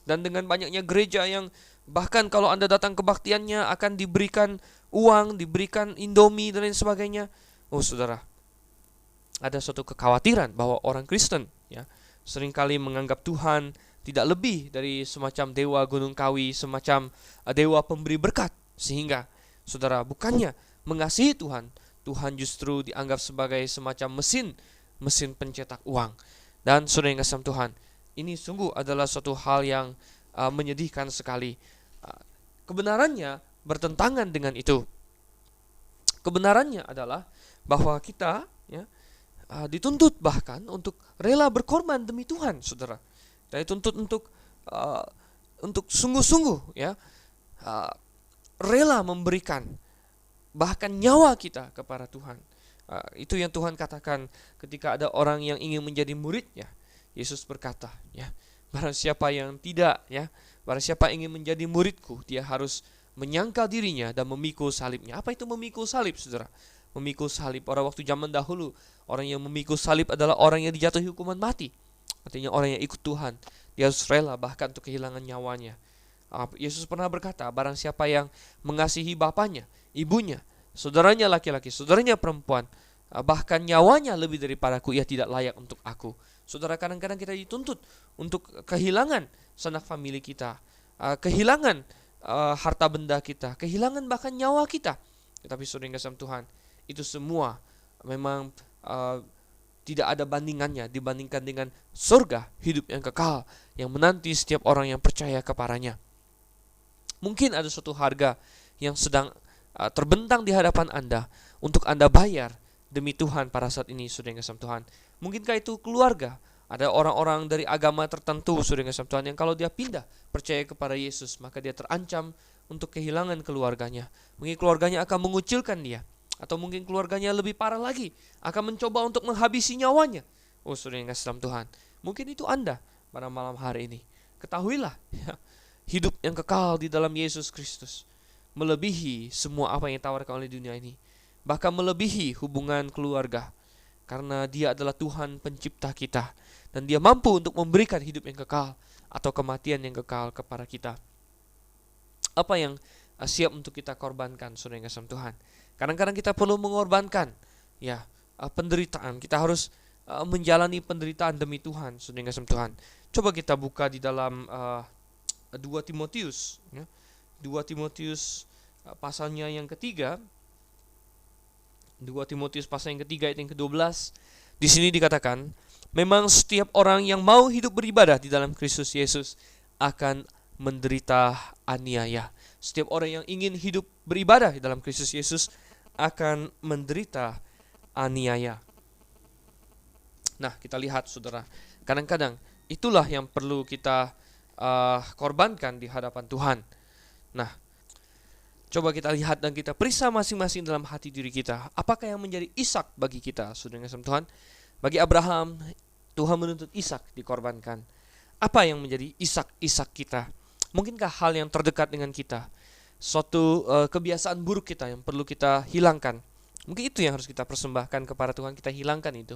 A: Dan dengan banyaknya gereja yang bahkan kalau Anda datang kebaktiannya akan diberikan uang, diberikan Indomie dan lain sebagainya. Oh saudara, ada suatu kekhawatiran bahwa orang Kristen ya seringkali menganggap Tuhan tidak lebih dari semacam dewa gunung kawi, semacam dewa pemberi berkat, sehingga saudara bukannya mengasihi Tuhan, Tuhan justru dianggap sebagai semacam mesin pencetak uang. Dan saudara yang kasih Tuhan, ini sungguh adalah suatu hal yang menyedihkan sekali. Kebenarannya bertentangan dengan itu. Kebenarannya adalah bahwa kita ya dituntut bahkan untuk rela berkorban demi Tuhan, saudara. Kita dituntut untuk sungguh-sungguh ya rela memberikan bahkan nyawa kita kepada Tuhan. Itu yang Tuhan katakan ketika ada orang yang ingin menjadi muridnya. Yesus berkata, ya, barang siapa yang tidak, ya, barang siapa ingin menjadi muridku, dia harus menyangkal dirinya dan memikul salibnya. Apa itu memikul salib, saudara? Memikul salib pada waktu zaman dahulu, orang yang memikul salib adalah orang yang dijatuhi hukuman mati. Artinya orang yang ikut Tuhan, dia harus rela bahkan untuk kehilangan nyawanya. Yesus pernah berkata, barang siapa yang mengasihi bapaknya, ibunya, saudaranya laki-laki, saudaranya perempuan, bahkan nyawanya lebih daripadaku, ia tidak layak untuk aku. Saudara, kadang-kadang kita dituntut untuk kehilangan sanak famili kita, kehilangan harta benda kita, kehilangan bahkan nyawa kita. Tetapi saudara yang kasih Tuhan, itu semua memang tidak ada bandingannya dibandingkan dengan surga, hidup yang kekal yang menanti setiap orang yang percaya kepadanya. Mungkin ada suatu harga yang sedang terbentang di hadapan Anda untuk Anda bayar demi Tuhan pada saat ini, saudara yang kasih Tuhan. Mungkinkah itu keluarga? Ada orang-orang dari agama tertentu, saudara yang kasih Tuhan, yang kalau dia pindah percaya kepada Yesus, maka dia terancam untuk kehilangan keluarganya. Mungkin keluarganya akan mengucilkan dia, atau mungkin keluarganya lebih parah lagi, akan mencoba untuk menghabisi nyawanya. Oh saudara yang kasih Tuhan, mungkin itu Anda pada malam hari ini. Ketahuilah, ya, hidup yang kekal di dalam Yesus Kristus melebihi semua apa yang ditawarkan oleh dunia ini. Bahkan melebihi hubungan keluarga. Karena dia adalah Tuhan pencipta kita. Dan dia mampu untuk memberikan hidup yang kekal atau kematian yang kekal kepada kita. Apa yang siap untuk kita korbankan, saudara yang kasih Tuhan? Kadang-kadang kita perlu mengorbankan ya penderitaan. Kita harus menjalani penderitaan demi Tuhan, saudara yang kasih Tuhan. Coba kita buka di dalam 2 Timotius ya. 2 Timotius pasalnya yang ketiga. 2 Timotius pasal yang ketiga ayat yang ke-12. Di sini dikatakan, memang setiap orang yang mau hidup beribadah di dalam Kristus Yesus akan menderita aniaya. Setiap orang yang ingin hidup beribadah di dalam Kristus Yesus akan menderita aniaya. Nah, kita lihat saudara, kadang-kadang itulah yang perlu kita korbankan di hadapan Tuhan. Nah, coba kita lihat dan kita periksa masing-masing dalam hati diri kita. Apakah yang menjadi Ishak bagi kita, saudara yang kasih Tuhan? Bagi Abraham, Tuhan menuntut Ishak dikorbankan. Apa yang menjadi Ishak kita? Mungkinkah hal yang terdekat dengan kita? Suatu kebiasaan buruk kita yang perlu kita hilangkan. Mungkin itu yang harus kita persembahkan kepada Tuhan, kita hilangkan itu.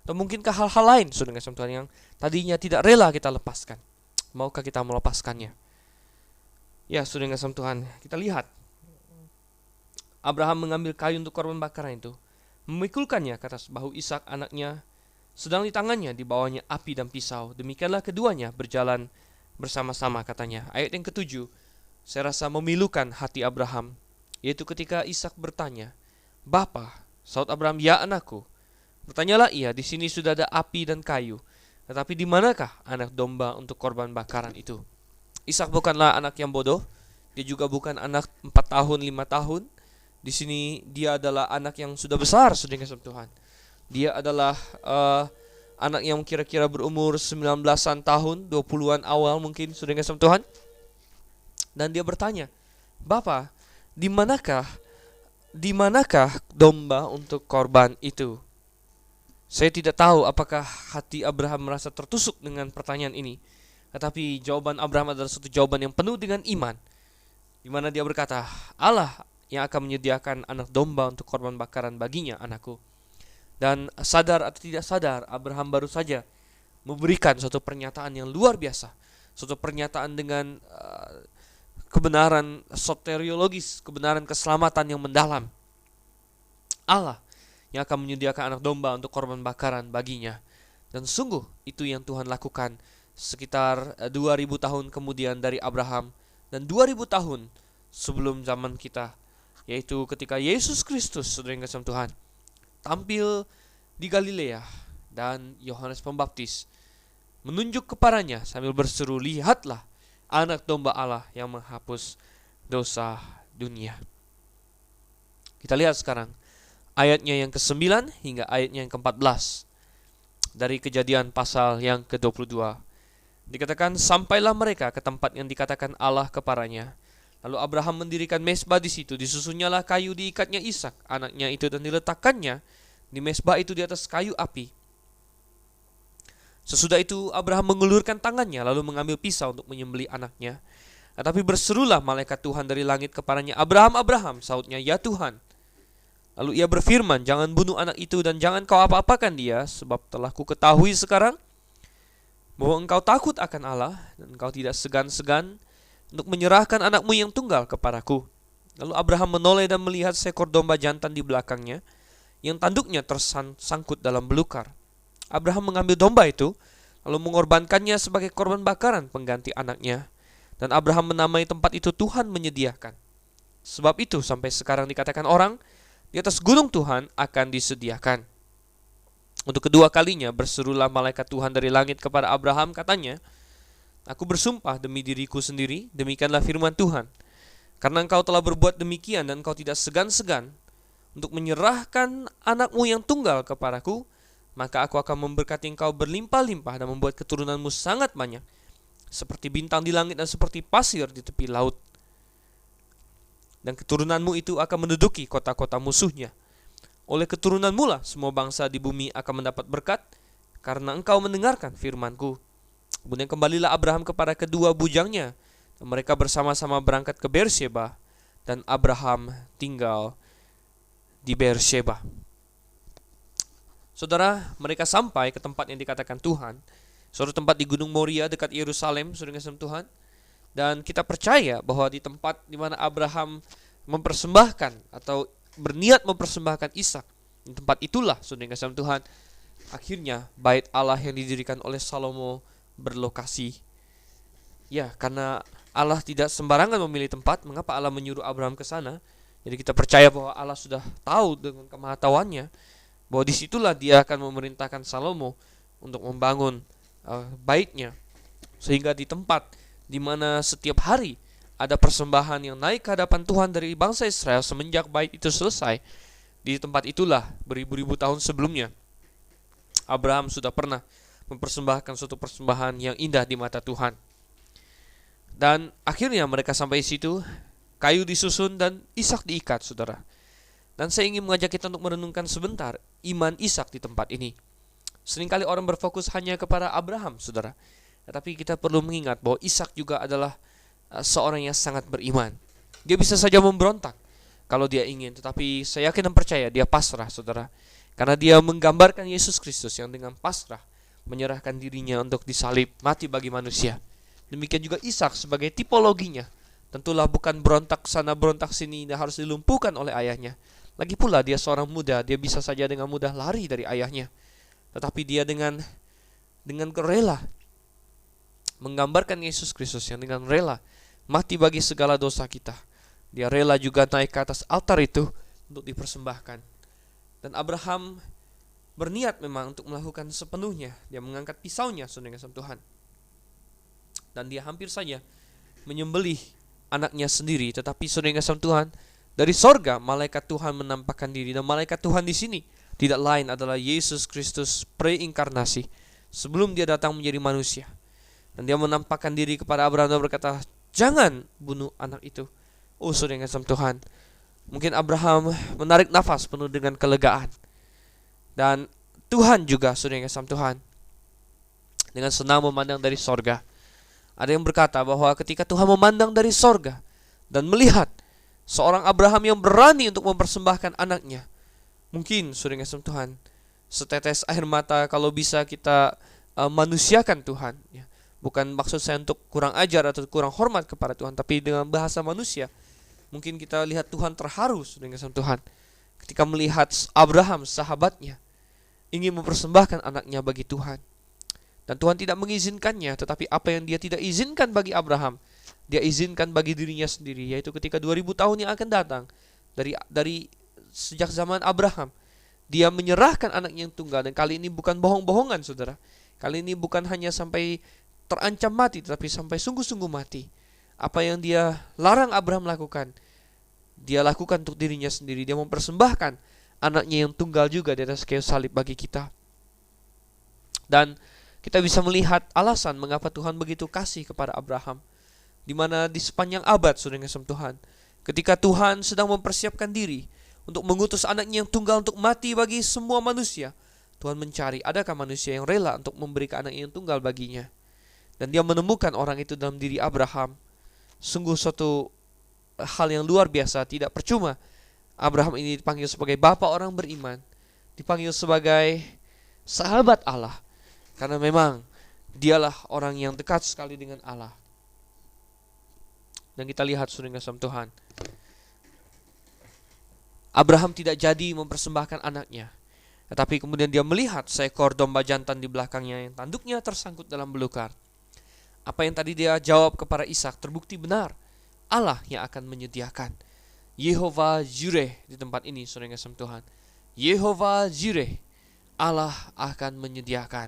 A: Atau mungkinkah hal-hal lain, saudara yang kasih Tuhan, yang tadinya tidak rela kita lepaskan? Maukah kita melepaskannya? Ya, saudara yang kasih Tuhan, kita lihat. Abraham mengambil kayu untuk korban bakaran itu, memikulkannya ke atas bahu Ishak anaknya, sedang di tangannya dibawanya api dan pisau. Demikianlah keduanya berjalan bersama-sama, katanya. Ayat yang ke-7, saya rasa memilukan hati Abraham, yaitu ketika Ishak bertanya, "Bapa?" Saud Abraham, "Ya anakku." Bertanyalah ia, "Di sini sudah ada api dan kayu, tetapi di manakah anak domba untuk korban bakaran itu?" Ishak bukanlah anak yang bodoh, dia juga bukan anak 4 tahun, 5 tahun. Di sini dia adalah anak yang sudah besar, saudara kasih Tuhan. Dia adalah anak yang kira-kira berumur 19-an tahun, 20-an awal mungkin, saudara kasih Tuhan. Dan dia bertanya, "Bapa, di manakah domba untuk korban itu?" Saya tidak tahu apakah hati Abraham merasa tertusuk dengan pertanyaan ini. Tetapi jawaban Abraham adalah suatu jawaban yang penuh dengan iman, di mana dia berkata, Allah yang akan menyediakan anak domba untuk korban bakaran baginya, anakku. Dan sadar atau tidak sadar, Abraham baru saja memberikan suatu pernyataan yang luar biasa, suatu pernyataan dengan kebenaran soteriologis, kebenaran keselamatan yang mendalam. Allah yang akan menyediakan anak domba untuk korban bakaran baginya. Dan sungguh itu yang Tuhan lakukan sekitar 2000 tahun kemudian dari Abraham, dan 2000 tahun sebelum zaman kita, yaitu ketika Yesus Kristus, saudara yang kasih Tuhan, tampil di Galilea dan Yohanes Pembaptis menunjuk kepadanya sambil berseru, lihatlah anak domba Allah yang menghapus dosa dunia. Kita lihat sekarang ayatnya yang ke-9 hingga ayatnya yang ke-14 dari Kejadian pasal yang ke-22. Dikatakan, sampailah mereka ke tempat yang dikatakan Allah kepadanya. Lalu Abraham mendirikan mezbah di situ, disusunnyalah kayu, diikatnya Ishak anaknya itu, dan diletakkannya di mezbah itu di atas kayu api. Sesudah itu Abraham mengulurkan tangannya lalu mengambil pisau untuk menyembelih anaknya. Tetapi berserulah malaikat Tuhan dari langit kepadanya, Abraham, Abraham, sahutnya, ya Tuhan. Lalu ia berfirman, jangan bunuh anak itu dan jangan kau apa-apakan dia, sebab telah ku ketahui sekarang bahwa engkau takut akan Allah dan engkau tidak segan-segan untuk menyerahkan anakmu yang tunggal kepadaku. Lalu Abraham menoleh dan melihat seekor domba jantan di belakangnya, yang tanduknya tersangkut dalam belukar. Abraham mengambil domba itu, lalu mengorbankannya sebagai korban bakaran pengganti anaknya. Dan Abraham menamai tempat itu Tuhan menyediakan. Sebab itu sampai sekarang dikatakan orang, di atas gunung Tuhan akan disediakan. Untuk kedua kalinya berserulah malaikat Tuhan dari langit kepada Abraham, katanya, aku bersumpah demi diriku sendiri, demikianlah firman Tuhan, karena engkau telah berbuat demikian dan engkau tidak segan-segan untuk menyerahkan anakmu yang tunggal kepadaku, maka aku akan memberkati engkau berlimpah-limpah dan membuat keturunanmu sangat banyak, seperti bintang di langit dan seperti pasir di tepi laut. Dan keturunanmu itu akan menduduki kota-kota musuhnya. Oleh keturunanmu lah semua bangsa di bumi akan mendapat berkat, karena engkau mendengarkan firmanku. Kemudian kembalilah Abraham kepada kedua bujangnya, dan mereka bersama-sama berangkat ke Beersheba, dan Abraham tinggal di Beersheba. Saudara, mereka sampai ke tempat yang dikatakan Tuhan, suatu tempat di Gunung Moria dekat Yerusalem, saudara kasih Tuhan. Dan kita percaya bahwa di tempat di mana Abraham mempersembahkan atau berniat mempersembahkan Ishak, di tempat itulah, saudara kasih Tuhan, akhirnya bait Allah yang didirikan oleh Salomo berlokasi. Ya, karena Allah tidak sembarangan memilih tempat, mengapa Allah menyuruh Abraham ke sana? Jadi kita percaya bahwa Allah sudah tahu dengan kemahatauannya bahwa disitulah dia akan memerintahkan Salomo untuk membangun baitnya, sehingga di tempat di mana setiap hari ada persembahan yang naik ke hadapan Tuhan dari bangsa Israel semenjak bait itu selesai, di tempat itulah beribu-ribu tahun sebelumnya Abraham sudah pernah mempersembahkan suatu persembahan yang indah di mata Tuhan. Dan akhirnya mereka sampai di situ, kayu disusun dan Ishak diikat, saudara. Dan saya ingin mengajak kita untuk merenungkan sebentar iman Ishak di tempat ini. Seringkali orang berfokus hanya kepada Abraham, saudara. Tetapi kita perlu mengingat bahwa Ishak juga adalah seorang yang sangat beriman. Dia bisa saja memberontak kalau dia ingin, tetapi saya yakin dan percaya dia pasrah, saudara. Karena dia menggambarkan Yesus Kristus yang dengan pasrah menyerahkan dirinya untuk disalib, mati bagi manusia. Demikian juga Ishak sebagai tipologinya. Tentulah bukan berontak sana berontak sini dan harus dilumpuhkan oleh ayahnya. Lagi pula dia seorang muda, dia bisa saja dengan mudah lari dari ayahnya. Tetapi dia dengan rela menggambarkan Yesus Kristus yang dengan rela mati bagi segala dosa kita. Dia rela juga naik ke atas altar itu untuk dipersembahkan. Dan Abraham berniat memang untuk melakukan sepenuhnya. Dia mengangkat pisaunya, saudara kasih Tuhan. Dan dia hampir saja menyembelih anaknya sendiri. Tetapi saudara kasih Tuhan, dari sorga malaikat Tuhan menampakkan diri. Dan malaikat Tuhan di sini tidak lain adalah Yesus Kristus preinkarnasi, sebelum dia datang menjadi manusia. Dan dia menampakkan diri kepada Abraham dan berkata, jangan bunuh anak itu. Oh saudara yang kasih Tuhan, mungkin Abraham menarik nafas penuh dengan kelegaan. Dan Tuhan juga, saudara yang kasih Tuhan, dengan senang memandang dari sorga. Ada yang berkata bahwa ketika Tuhan memandang dari sorga dan melihat seorang Abraham yang berani untuk mempersembahkan anaknya, mungkin, saudara yang kasih Tuhan, setetes air mata kalau bisa kita manusiakan Tuhan, ya. Bukan maksud saya untuk kurang ajar atau kurang hormat kepada Tuhan, tapi dengan bahasa manusia, mungkin kita lihat Tuhan terharu, saudara yang kasih Tuhan, ketika melihat Abraham, sahabatnya, ingin mempersembahkan anaknya bagi Tuhan. Dan Tuhan tidak mengizinkannya, tetapi apa yang dia tidak izinkan bagi Abraham, dia izinkan bagi dirinya sendiri, yaitu ketika 2000 tahun yang akan datang, dari sejak zaman Abraham, dia menyerahkan anaknya yang tunggal. Dan kali ini bukan bohong-bohongan, saudara. Kali ini bukan hanya sampai terancam mati, tetapi sampai sungguh-sungguh mati. Apa yang dia larang Abraham lakukan, dia lakukan untuk dirinya sendiri. Dia mempersembahkan anaknya yang tunggal juga di atas kayu salib bagi kita. Dan kita bisa melihat alasan mengapa Tuhan begitu kasih kepada Abraham, di mana di sepanjang abad, saudara yang kasih Tuhan, ketika Tuhan sedang mempersiapkan diri untuk mengutus anaknya yang tunggal untuk mati bagi semua manusia, Tuhan mencari adakah manusia yang rela untuk memberikan anaknya yang tunggal baginya. Dan dia menemukan orang itu dalam diri Abraham. Sungguh suatu hal yang luar biasa. Tidak percuma Abraham ini dipanggil sebagai bapa orang beriman, dipanggil sebagai sahabat Allah, karena memang dialah orang yang dekat sekali dengan Allah. Dan kita lihat, saudara yang kasih Tuhan, Abraham tidak jadi mempersembahkan anaknya, tetapi kemudian dia melihat seekor domba jantan di belakangnya yang tanduknya tersangkut dalam belukar. Apa yang tadi dia jawab kepada Ishak terbukti benar. Allah yang akan menyediakan. Yehovah Jireh di tempat ini, saudara yang kasih Tuhan. Yehovah Jireh, Allah akan menyediakan.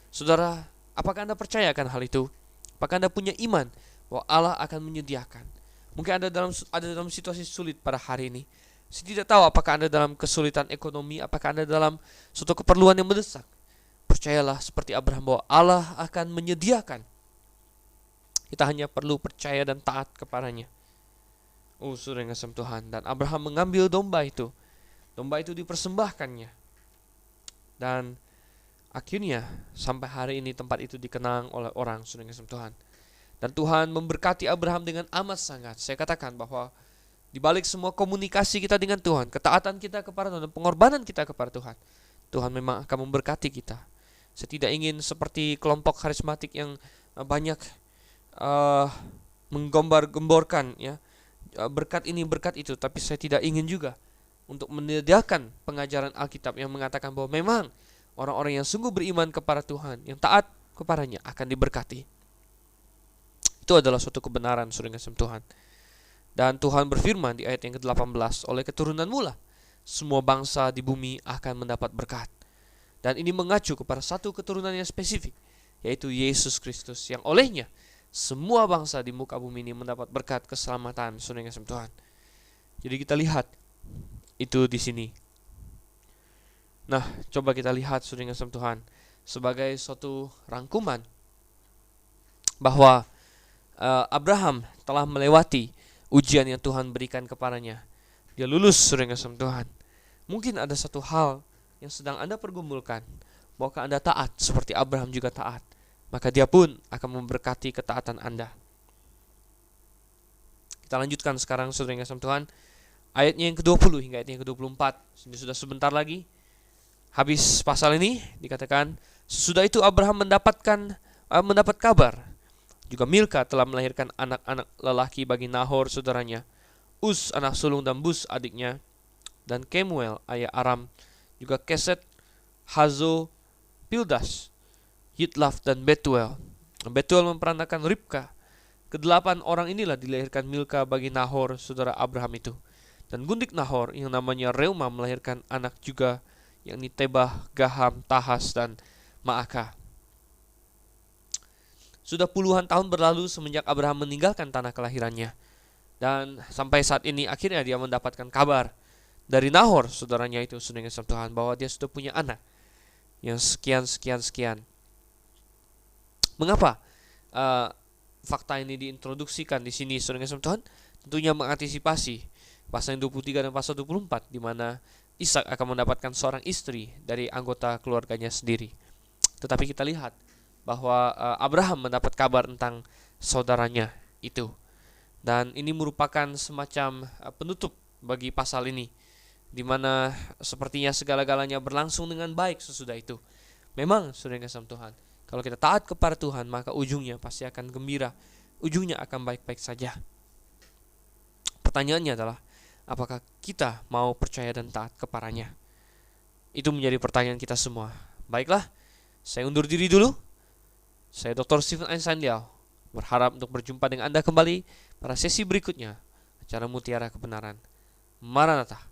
A: Saudara, apakah Anda percayakan hal itu? Apakah Anda punya iman bahwa Allah akan menyediakan? Mungkin Anda dalam situasi sulit pada hari ini. Saya tidak tahu apakah Anda dalam kesulitan ekonomi, apakah Anda dalam suatu keperluan yang mendesak. Percayalah seperti Abraham bahwa Allah akan menyediakan. Kita hanya perlu percaya dan taat kepadanya. Oh, saudara yang kasih Tuhan. Dan Abraham mengambil domba itu. Domba itu dipersembahkannya. Dan akhirnya sampai hari ini tempat itu dikenang oleh orang, saudara yang kasih Tuhan. Dan Tuhan memberkati Abraham dengan amat sangat. Saya katakan bahwa di balik semua komunikasi kita dengan Tuhan, ketaatan kita kepada Tuhan, dan pengorbanan kita kepada Tuhan, Tuhan memang akan memberkati kita. Saya tidak ingin seperti kelompok karismatik yang banyak menggombar-gemborkan, ya, berkat ini berkat itu, tapi saya tidak ingin juga untuk menyediakan pengajaran Alkitab yang mengatakan bahwa memang orang-orang yang sungguh beriman kepada Tuhan, yang taat kepadanya, akan diberkati. Itu adalah suatu kebenaran, saudara yang kasih Tuhan. Dan Tuhan berfirman di ayat yang ke-18, oleh keturunanmu lah semua bangsa di bumi akan mendapat berkat. Dan ini mengacu kepada satu keturunan yang spesifik, yaitu Yesus Kristus, yang olehnya semua bangsa di muka bumi ini mendapat berkat keselamatan, saudara yang kasih Tuhan. Jadi kita lihat itu di sini. Nah, coba kita lihat, saudara yang kasih Tuhan, sebagai suatu rangkuman bahwa Abraham telah melewati ujian yang Tuhan berikan kepadanya. Dia lulus, saudara yang kasih Tuhan. Mungkin ada satu hal yang sedang Anda pergumulkan, bahwa Anda taat seperti Abraham juga taat, maka dia pun akan memberkati ketaatan Anda. Kita lanjutkan sekarang, saudara yang kasih Tuhan, ayatnya yang ke-20 hingga ayatnya yang ke-24. Ini sudah sebentar lagi habis pasal ini. Dikatakan, sesudah itu Abraham mendapat kabar juga Milka telah melahirkan anak-anak lelaki bagi Nahor saudaranya, Uz anak sulung dan Bus adiknya, dan Kemuel ayah Aram, juga Keset, Hazo, Pildas, Yitlaf dan Betuel. Betuel memperanakan Ribka. Kedelapan orang inilah dilahirkan Milka bagi Nahor saudara Abraham itu. Dan gundik Nahor yang namanya Reuma melahirkan anak juga, yakni Tebah, Gaham, Tahas dan Maakah. Sudah puluhan tahun berlalu semenjak Abraham meninggalkan tanah kelahirannya, dan sampai saat ini akhirnya dia mendapatkan kabar dari Nahor saudaranya itu, saudara Tuhan, bahwa dia sudah punya anak yang sekian. Mengapa fakta ini diintroduksikan di sini, saudara Tuhan? Tentunya mengantisipasi pasal 23 dan pasal 24, di mana Ishak akan mendapatkan seorang istri dari anggota keluarganya sendiri. Tetapi kita lihat bahwa Abraham mendapat kabar tentang saudaranya itu. Dan ini merupakan semacam penutup bagi pasal ini, di mana sepertinya segala-galanya berlangsung dengan baik sesudah itu. Memang, saudara yang kasih Tuhan, kalau kita taat kepada Tuhan, maka ujungnya pasti akan gembira, ujungnya akan baik-baik saja. Pertanyaannya adalah, apakah kita mau percaya dan taat kepadanya? Itu menjadi pertanyaan kita semua. Baiklah, saya undur diri dulu. Saya Dr. Stephen Einsandial, berharap untuk berjumpa dengan Anda kembali pada sesi berikutnya acara Mutiara Kebenaran. Maranatha.